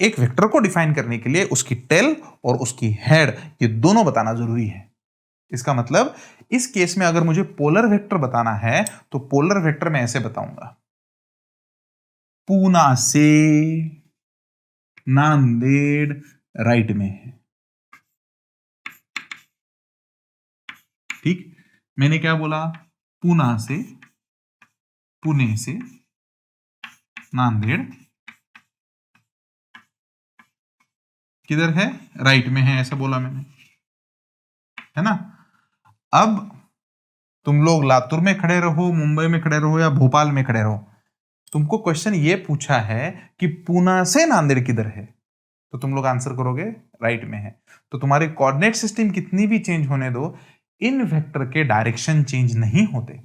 एक वेक्टर को डिफाइन करने के लिए उसकी टेल और उसकी हेड ये दोनों बताना जरूरी है। इसका मतलब इस केस में अगर मुझे पोलर वेक्टर बताना है तो पोलर वेक्टर मैं ऐसे बताऊंगा, पूना से नांदेड़ राइट में है। ठीक, मैंने क्या बोला, पूना से, पुणे से नांदेड़ किधर है, राइट में है, ऐसा बोला मैंने, है ना। अब तुम लोग लातूर में खड़े रहो, मुंबई में खड़े रहो या भोपाल में खड़े रहो, तुमको क्वेश्चन ये पूछा है कि पूना से नांदेड़ किधर है, तो तुम लोग आंसर करोगे राइट में है। तो तुम्हारी कोऑर्डिनेट सिस्टम कितनी भी चेंज होने दो, इन वेक्टर के डायरेक्शन चेंज नहीं होते।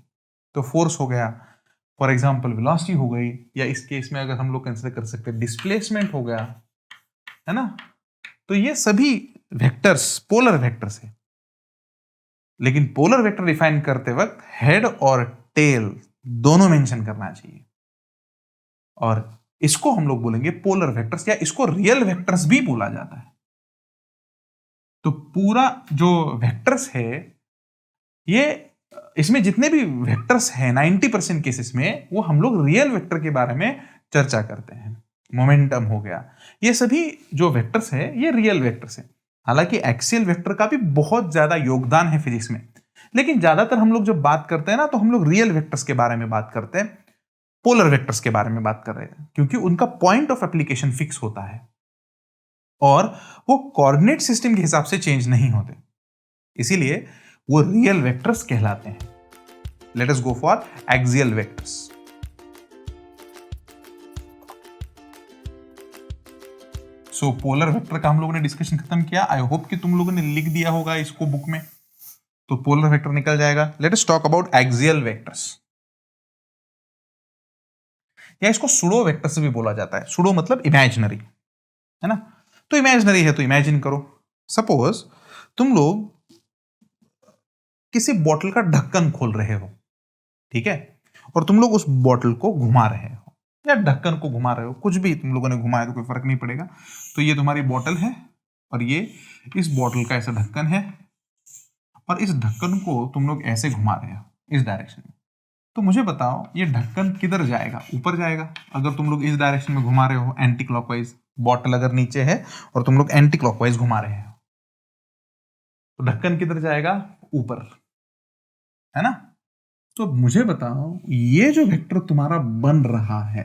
तो फोर्स हो गया, फॉर एग्जांपल वेलोसिटी हो गई, या इस केस में अगर हम लोग कंसीडर कर सकते हैं डिस्प्लेसमेंट हो गया, है ना। तो ये सभी वेक्टर्स पोलर वेक्टर्स है। लेकिन पोलर वेक्टर डिफाइन करते वक्त हेड और टेल दोनों मेंशन करना चाहिए, और इसको हम लोग बोलेंगे पोलर वेक्टर्स, या इसको रियल वेक्टर्स भी बोला जाता है। तो पूरा जो वेक्टर्स है, ये इसमें जितने भी वेक्टर्स हैं 90% केसेस में वो हम लोग रियल वेक्टर के बारे में चर्चा करते हैं। मोमेंटम हो गया, ये सभी जो वेक्टर्स है ये रियल वेक्टर्स है। हालांकि एक्सियल वेक्टर का भी बहुत ज्यादा योगदान है फिजिक्स में, लेकिन ज्यादातर हम लोग जब बात करते हैं ना तो हम लोग रियल वेक्टर्स के बारे में बात करते हैं, पोलर वेक्टर्स के बारे में बात कर रहे हैं, क्योंकि उनका पॉइंट ऑफ एप्लीकेशन फिक्स होता है और वो कोऑर्डिनेट सिस्टम के हिसाब से चेंज नहीं होते, इसीलिए वो रियल वेक्टर्स कहलाते हैं। Let us go for axial vectors. So polar vector का हम लोगों ने डिस्कशन खत्म किया। आई होप कि तुम लोगों ने लिख दिया होगा इसको बुक में, तो पोलर वेक्टर निकल जाएगा। Let us talk about axial vectors, या इसको सुडो वेक्टर से भी बोला जाता है। सुडो मतलब इमेजिनरी, है ना। तो इमेजिनरी है तो इमेजिन करो, सपोज तुम लोग किसी बॉटल का ढक्कन खोल रहे हो, ठीक है, और तुम लोग उस बॉटल को घुमा रहे हो या ढक्कन को घुमा रहे हो, कुछ भी तुम लोगों ने घुमाया तो कोई फर्क नहीं पड़ेगा। तो ये तुम्हारी बॉटल है और ये इस बॉटल का ऐसा ढक्कन है, और इस ढक्कन को तुम लोग ऐसे घुमा रहे हो इस डायरेक्शन में। तो मुझे बताओ ये ढक्कन किधर जाएगा, ऊपर जाएगा। अगर तुम लोग इस डायरेक्शन में घुमा रहे हो एंटी क्लॉकवाइज, बॉटल अगर नीचे है और तुम लोग एंटी क्लॉकवाइज घुमा रहे हो, तो ढक्कन किधर जाएगा, ऊपर, है ना। तो मुझे बताओ ये जो वेक्टर तुम्हारा बन रहा है,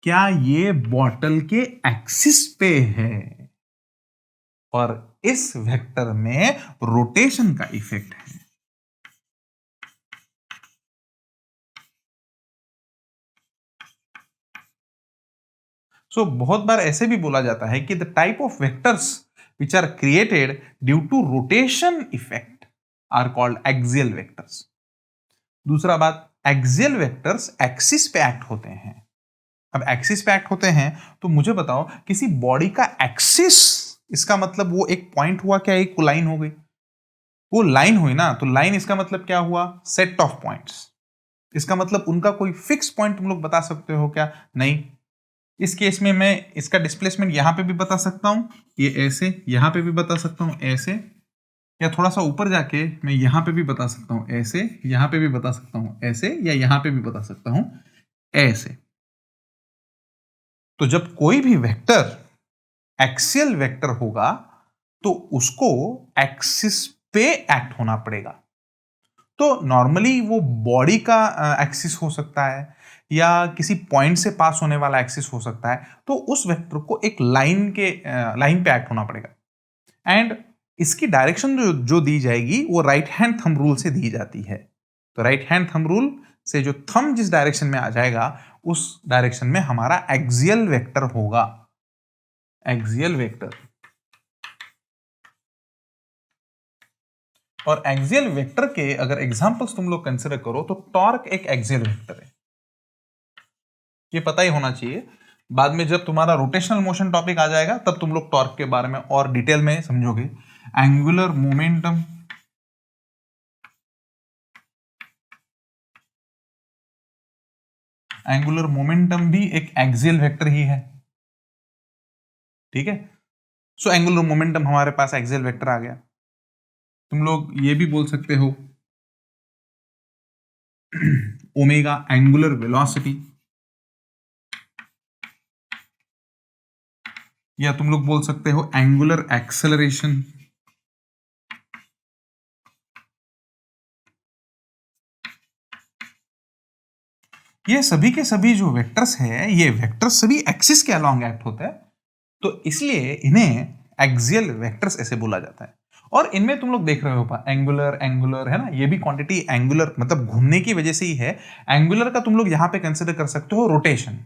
क्या ये बॉटल के एक्सिस पे है, और इस वेक्टर में रोटेशन का इफेक्ट है। सो बहुत बार ऐसे भी बोला जाता है कि the type of vectors which are created due to rotation effect are called axial vectors. दूसरा बात, एक्सियल वेक्टर्स एक्सिस पे एक्ट होते हैं। अब एक्सिस पे एक्ट होते हैं तो मुझे बताओ किसी बॉडी का एक्सिस, इसका मतलब वो एक पॉइंट हुआ क्या, एक लाइन हो गई, वो लाइन हुई ना, तो लाइन इसका मतलब क्या हुआ, सेट ऑफ पॉइंट्स। इसका मतलब उनका कोई फिक्स पॉइंट तुम लोग बता सकते हो क्या, नहीं। इस केस में मैं इसका डिस्प्लेसमेंट यहां पे भी बता सकता हूं, ये ऐसे, यहां पे भी बता सकता हूं ऐसे, या थोड़ा सा ऊपर जाके मैं यहां पे भी बता सकता हूं ऐसे, यहां पे भी बता सकता हूं ऐसे, या यहां पे भी बता सकता हूं ऐसे। तो जब कोई भी वेक्टर एक्सियल वेक्टर होगा तो उसको एक्सिस पे एक्ट होना पड़ेगा। तो नॉर्मली वो बॉडी का एक्सिस हो सकता है या किसी पॉइंट से पास होने वाला एक्सिस हो सकता है, तो उस वेक्टर को एक लाइन पे एक्ट होना पड़ेगा। एंड इसकी डायरेक्शन जो दी जाएगी वो राइट हैंड थंब रूल से दी जाती है। तो राइट हैंड थंब रूल से जो थंब जिस डायरेक्शन में आ जाएगा उस डायरेक्शन में हमारा एक्सियल वेक्टर होगा, एक्सियल वेक्टर। और एक्सियल वेक्टर के अगर एग्जांपल्स तुम लोग कंसीडर करो तो टॉर्क एक एक्सियल वेक्टर है, ये पता ही होना चाहिए। बाद में जब तुम्हारा रोटेशनल मोशन टॉपिक आ जाएगा तब तुम लोग टॉर्क के बारे में और डिटेल में समझोगे। एंगुलर मोमेंटम, एंगुलर मोमेंटम भी एक एक्सियल वेक्टर ही है, ठीक है। सो एंगुलर मोमेंटम हमारे पास एक्सियल वेक्टर आ गया। तुम लोग ये भी बोल सकते हो ओमेगा एंगुलर वेलोसिटी, या तुम लोग बोल सकते हो एंगुलर एक्सेलरेशन। ये सभी के सभी जो वेक्टर्स है, ये वेक्टर्स सभी एक्सिस के अलोंग एक्ट होते हैं, तो इसलिए इन्हें एक्सियल वेक्टर्स ऐसे बोला जाता है। और इनमें तुम लोग देख रहे हो एंगुलर एंगुलर है ना, ये भी क्वांटिटी एंगुलर मतलब घूमने की वजह से ही है। एंगुलर का तुम लोग यहां पे कंसिडर कर सकते हो रोटेशन।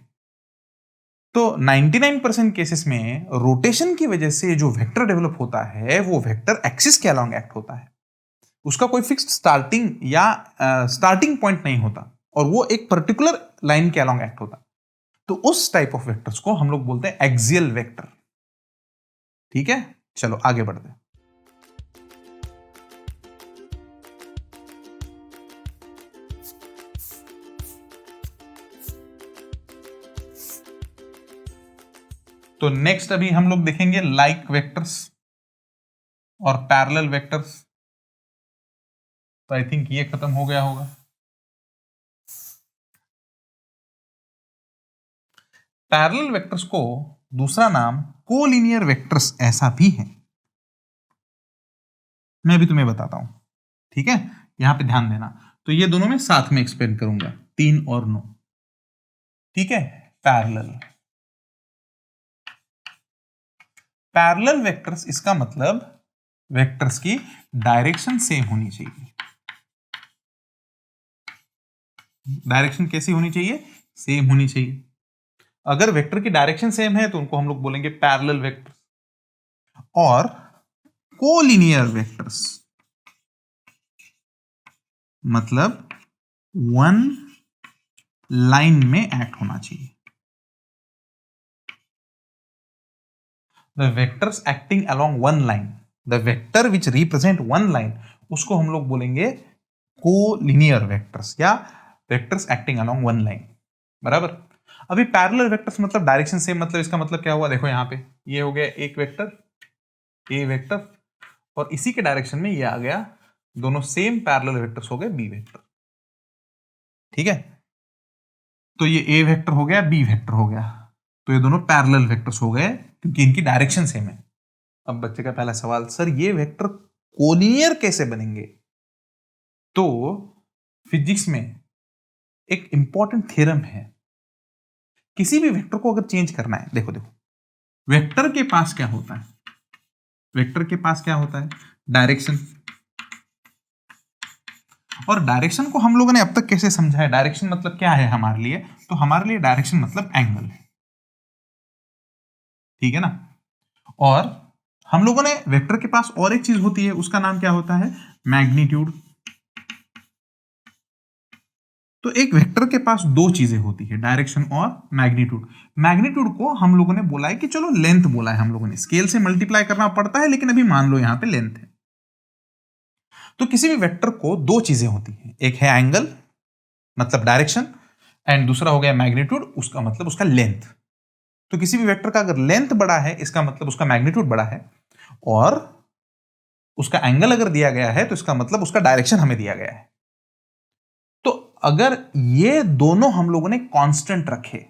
तो 99% केसेस में रोटेशन की वजह से जो वेक्टर डेवलप होता है वो वेक्टर एक्सिस के अलोंग एक्ट होता है। उसका कोई फिक्स्ड स्टार्टिंग या स्टार्टिंग पॉइंट नहीं होता, और वो एक पर्टिकुलर लाइन के अलोंग एक्ट होता। तो उस टाइप ऑफ वेक्टर्स को हम लोग बोलते हैं एक्सियल वेक्टर, ठीक है। चलो आगे बढ़ते हैं। तो नेक्स्ट अभी हम लोग देखेंगे लाइक वेक्टर्स और पैरेलल वेक्टर्स। तो आई थिंक ये खत्म हो गया होगा। पैरेलल वेक्टर्स को दूसरा नाम कोलिनियर वेक्टर्स ऐसा भी है, मैं भी तुम्हें बताता हूं, ठीक है। यहां पे ध्यान देना। तो ये दोनों में साथ में एक्सप्लेन करूंगा, 3 और 9, ठीक है। पैरेलल, पैरेलल वेक्टर्स इसका मतलब वेक्टर्स की डायरेक्शन सेम होनी चाहिए। डायरेक्शन कैसी होनी चाहिए? सेम होनी चाहिए। अगर वेक्टर की डायरेक्शन सेम है तो उनको हम लोग बोलेंगे पैरेलल वेक्टर्स। और कोलिनियर वेक्टर्स मतलब वन लाइन में एक्ट होना चाहिए। The vectors acting along one line, the vector which represent one line, उसको हम लोग बोलेंगे कोलिनियर वेक्टर्स या vectors acting along one line, बराबर। अभी पैरेलल वेक्टर्स मतलब डायरेक्शन सेम, मतलब इसका मतलब क्या हुआ, देखो यहां पे ये हो गया एक वेक्टर ए वेक्टर, और इसी के डायरेक्शन में ये आ गया, दोनों सेम पैरेलल वेक्टर्स हो गए बी वेक्टर, ठीक है। तो ये ए वेक्टर हो गया, बी वेक्टर हो गया, तो ये दोनों पैरेलल वेक्टर्स हो गए क्योंकि इनकी डायरेक्शन सेम है। अब बच्चे का पहला सवाल, सर ये वेक्टर कोलिनियर कैसे बनेंगे? तो फिजिक्स में एक इंपॉर्टेंट थ्योरम है, किसी भी वेक्टर को अगर चेंज करना है, देखो देखो वेक्टर के पास क्या होता है, वेक्टर के पास क्या होता है, डायरेक्शन। और डायरेक्शन को हम लोगों ने अब तक कैसे समझा है, डायरेक्शन मतलब क्या है हमारे लिए, तो हमारे लिए डायरेक्शन मतलब एंगल है, ठीक है ना। और हम लोगों ने वेक्टर के पास और एक चीज होती है, उसका नाम क्या होता है, मैग्नीट्यूड। तो एक वेक्टर के पास दो चीजें होती है, डायरेक्शन और मैग्नीट्यूड। मैग्नीट्यूड को हम लोगों ने बोला है कि चलो लेंथ बोला है हम लोगों ने, स्केल से मल्टीप्लाई करना पड़ता है लेकिन अभी मान लो यहां पे लेंथ है। तो किसी भी वेक्टर को दो चीजें होती हैं, एक है एंगल मतलब डायरेक्शन, एंड दूसरा हो गया मैग्नीट्यूड, उसका मतलब उसका लेंथ। तो किसी भी वेक्टर का अगर लेंथ बड़ा है इसका मतलब उसका मैग्नीट्यूड बड़ा है, और उसका एंगल अगर दिया गया है तो इसका मतलब उसका डायरेक्शन हमें दिया गया है। तो अगर ये दोनों हम लोगों ने कांस्टेंट रखे,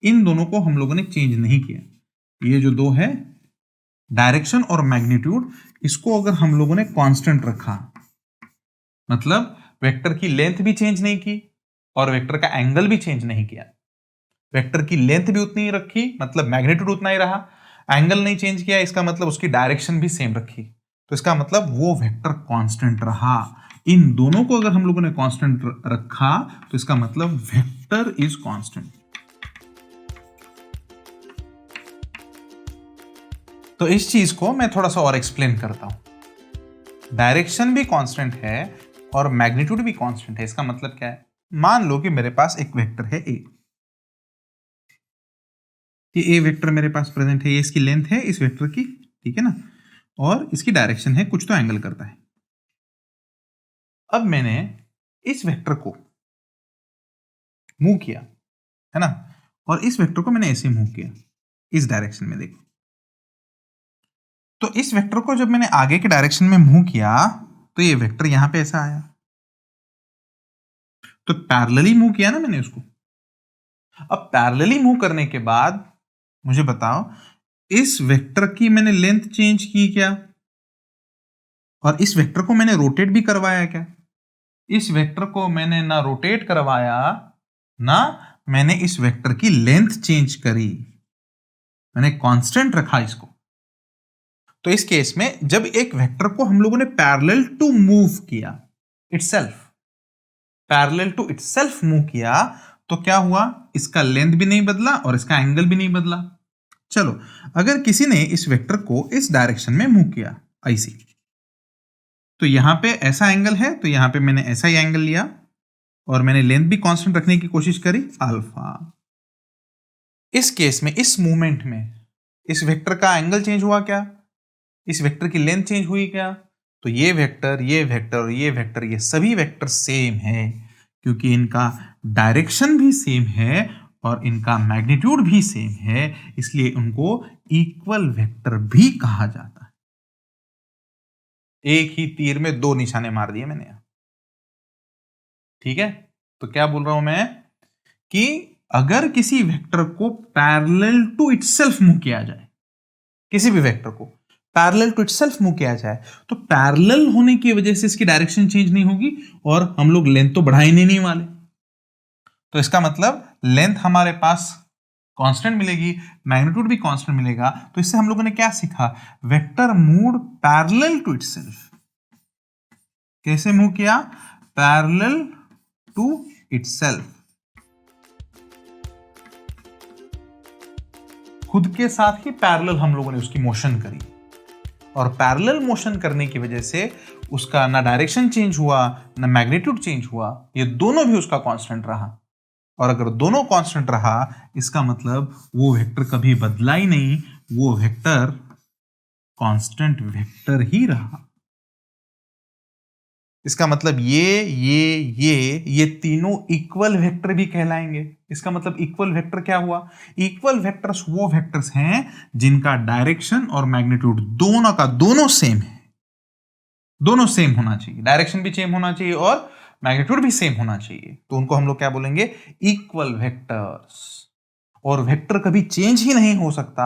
इन दोनों को हम लोगों ने चेंज नहीं किया, ये जो दो है डायरेक्शन और मैग्नीट्यूड, इसको अगर हम लोगों ने कांस्टेंट रखा, मतलब वेक्टर की लेंथ भी चेंज नहीं की और वेक्टर का एंगल भी चेंज नहीं किया, वेक्टर की लेंथ भी उतनी ही रखी मतलब मैग्नीट्यूड उतना ही रहा, एंगल नहीं चेंज किया इसका मतलब उसकी डायरेक्शन भी सेम रखी, तो इसका मतलब वो वेक्टर कांस्टेंट रहा। इन दोनों को अगर हम लोगों ने कांस्टेंट रखा तो इसका मतलब वेक्टर इज कांस्टेंट। तो इस चीज को मैं थोड़ा सा और एक्सप्लेन करता हूं। डायरेक्शन भी कांस्टेंट है और मैग्नीट्यूड भी कांस्टेंट है, इसका मतलब क्या है, मान लो कि मेरे पास एक वेक्टर है ए, ये ए वेक्टर मेरे पास प्रेजेंट है, ये इसकी लेंथ है इस वेक्टर की, ठीक है ना, और इसकी डायरेक्शन है, कुछ तो एंगल करता है। अब मैंने इस वेक्टर को मूव किया, है ना, और इस वेक्टर को मैंने ऐसे मूव किया इस डायरेक्शन में, देखो। तो इस वेक्टर को जब मैंने आगे के डायरेक्शन में मूव किया तो ये वेक्टर यहां पे ऐसा आया, तो पैरेलली मूव किया ना मैंने उसको। अब पैरेलली मूव करने के बाद मुझे बताओ, इस वेक्टर की मैंने लेंथ चेंज की क्या, और इस वेक्टर को मैंने रोटेट भी करवाया क्या? इस वेक्टर को मैंने ना रोटेट करवाया, ना मैंने इस वेक्टर की लेंथ चेंज करी, मैंने कांस्टेंट रखा इसको। तो इस केस में जब एक वेक्टर को हम लोगों ने पैरेलल टू मूव किया, itself, parallel to itself move किया, तो क्या हुआ, इसका लेंथ भी नहीं बदला और इसका एंगल भी नहीं बदला। चलो, अगर किसी ने इस वेक्टर को इस डायरेक्शन में मूव किया ऐसे, तो यहां पे ऐसा एंगल है, तो यहां पे मैंने ऐसा ही एंगल लिया और मैंने लेंथ भी कांस्टेंट रखने की कोशिश करी, अल्फा। इस केस में, इस मूवमेंट में, इस वेक्टर का एंगल चेंज हुआ क्या, इस वेक्टर की लेंथ चेंज हुई क्या? तो ये वेक्टर, ये वेक्टर और ये वेक्टर, ये सभी वेक्टर सेम है, क्योंकि इनका डायरेक्शन भी सेम है और इनका मैग्नीट्यूड भी सेम है, इसलिए उनको इक्वल वेक्टर भी कहा जाता है। एक ही तीर में दो निशाने मार दिए मैंने, ठीक है। तो क्या बोल रहा हूं मैं कि अगर किसी वेक्टर को पैरेलल टू इटसेल्फ मूव किया जाए, किसी भी वेक्टर को पैरेलल टू इटसेल्फ मूव किया जाए, तो पैरेलल होने की वजह से इसकी डायरेक्शन चेंज नहीं होगी और हम लोग लेंथ तो बढ़ा ही नहीं वाले। तो इसका मतलब लेंथ हमारे पास कांस्टेंट मिलेगी, मैग्नीट्यूड भी कांस्टेंट मिलेगा। तो इससे हम लोगों ने क्या सीखा, vector move parallel to itself. कैसे मूव किया, पैरेलल टू इटसेल्फ, खुद के साथ ही पैरेलल हम लोगों ने उसकी मोशन करी, और पैरेलल मोशन करने की वजह से उसका ना डायरेक्शन चेंज हुआ ना मैग्नीट्यूड चेंज हुआ, ये दोनों भी उसका कांस्टेंट रहा। और अगर दोनों कांस्टेंट रहा, इसका मतलब वो वेक्टर कभी बदला ही नहीं, वो वेक्टर कांस्टेंट वेक्टर ही रहा। इसका मतलब ये तीनों इक्वल वेक्टर भी कहलाएंगे। इसका मतलब इक्वल वेक्टर क्या हुआ, इक्वल वेक्टर्स वो वेक्टर्स हैं जिनका डायरेक्शन और मैग्नीट्यूड दोनों का दोनों सेम है, दोनों सेम होना चाहिए, डायरेक्शन भी सेम होना चाहिए और मैग्नीट्यूड भी सेम होना चाहिए, तो उनको हम लोग क्या बोलेंगे, इक्वल वेक्टर्स। और वेक्टर कभी चेंज ही नहीं हो सकता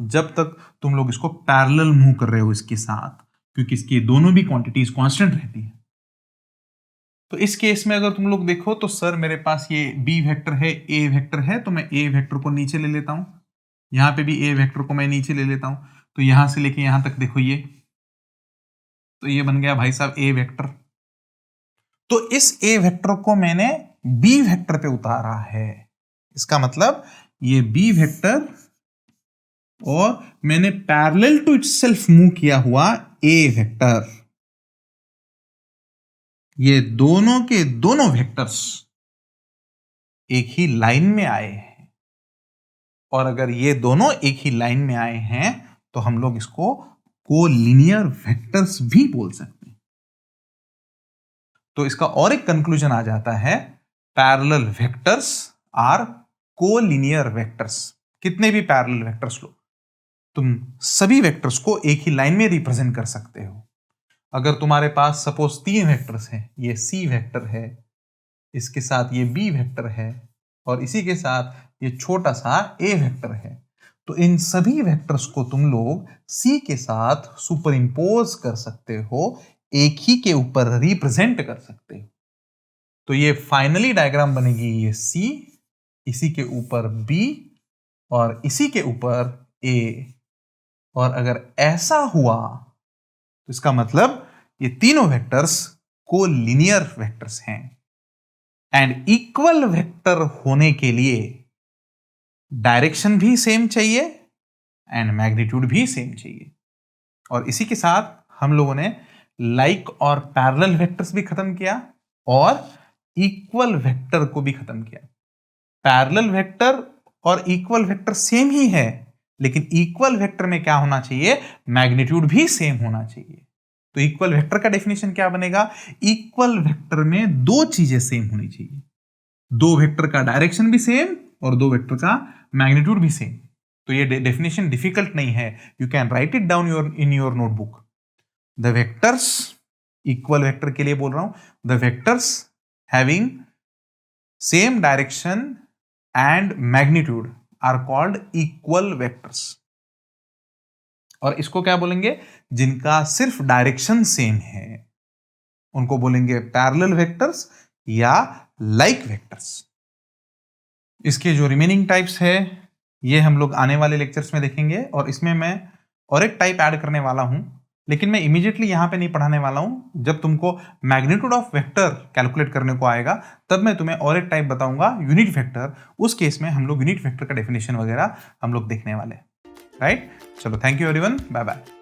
जब तक तुम लोग इसको पैरेलल मूव कर रहे हो इसके साथ, क्योंकि इसकी दोनों भी क्वांटिटीज कांस्टेंट रहती है। तो इस केस में अगर तुम लोग देखो तो सर मेरे पास ये बी वेक्टर है, ए वेक्टर है, तो मैं ए वेक्टर को नीचे ले लेता हूं, यहां पे भी ए वेक्टर को मैं नीचे ले लेता हूं, तो यहां से लेके यहां तक देखो ये, तो ये बन गया भाई साहब ए वेक्टर। तो इस ए वेक्टर को मैंने बी वेक्टर पे उतारा है, इसका मतलब ये बी वेक्टर और मैंने पैरेलल टू इटसेल्फ मूव किया हुआ ए वेक्टर, ये दोनों के दोनों वेक्टर्स एक ही लाइन में आए हैं। और अगर ये दोनों एक ही लाइन में आए हैं तो हम लोग इसको कोलिनियर वेक्टर्स भी बोल सकते हैं। तो इसका और एक कंक्लूजन आ जाता है, parallel vectors are collinear vectors. कितने भी पैरेलल वेक्टर्स लो, तुम सभी वेक्टर्स को एक ही लाइन में रिप्रेजेंट कर सकते हो। अगर तुम्हारे पास सपोज 3 वेक्टर्स हैं, ये सी वेक्टर है, इसके साथ ये बी वेक्टर है और इसी के साथ ये छोटा सा ए वेक्टर है, तो इन सभी वेक्टर्स को तुम लोग सी के साथ सुपर इंपोज कर सकते हो, एक ही के ऊपर रिप्रेजेंट कर सकते हो। तो ये फाइनली डायग्राम बनेगी, ये सी, इसी के ऊपर बी और इसी के ऊपर ए। और अगर ऐसा हुआ तो इसका मतलब ये तीनों वेक्टर्स कोलिनियर वेक्टर्स हैं। एंड इक्वल वेक्टर होने के लिए डायरेक्शन भी सेम चाहिए एंड मैग्नीट्यूड भी सेम चाहिए। और इसी के साथ हम लोगों ने लाइक और पैरेलल वेक्टर्स भी खत्म किया और इक्वल वेक्टर को भी खत्म किया। पैरेलल वेक्टर और इक्वल वेक्टर सेम ही है, लेकिन इक्वल वेक्टर में क्या होना चाहिए, मैग्नीट्यूड भी सेम होना चाहिए। तो इक्वल वेक्टर का डेफिनेशन क्या बनेगा, इक्वल वेक्टर में दो चीजें सेम होनी चाहिए, दो वेक्टर का डायरेक्शन भी सेम और दो वेक्टर का मैग्नीट्यूड भी सेम। तो ये डेफिनेशन डिफिकल्ट नहीं है, you can write it down in your notebook. The vectors, equal vector के लिए बोल रहा हूं, the vectors having same direction and magnitude are called equal vectors. और इसको क्या बोलेंगे, जिनका सिर्फ डायरेक्शन सेम है उनको बोलेंगे पैरेलल वेक्टर्स या लाइक वेक्टर्स। इसके जो रिमेनिंग टाइप्स है ये हम लोग आने वाले लेक्चर्स में देखेंगे, और इसमें मैं और एक टाइप ऐड करने वाला हूं, लेकिन मैं इमीडिएटली यहां पे नहीं पढ़ाने वाला हूं। जब तुमको मैग्नीट्यूड ऑफ वेक्टर कैलकुलेट करने को आएगा तब मैं तुम्हें और एक टाइप बताऊंगा, यूनिट वेक्टर। उस केस में हम लोग यूनिट वेक्टर का डेफिनेशन वगैरह हम लोग देखने वाले, राइट। चलो, thank you everyone, bye bye.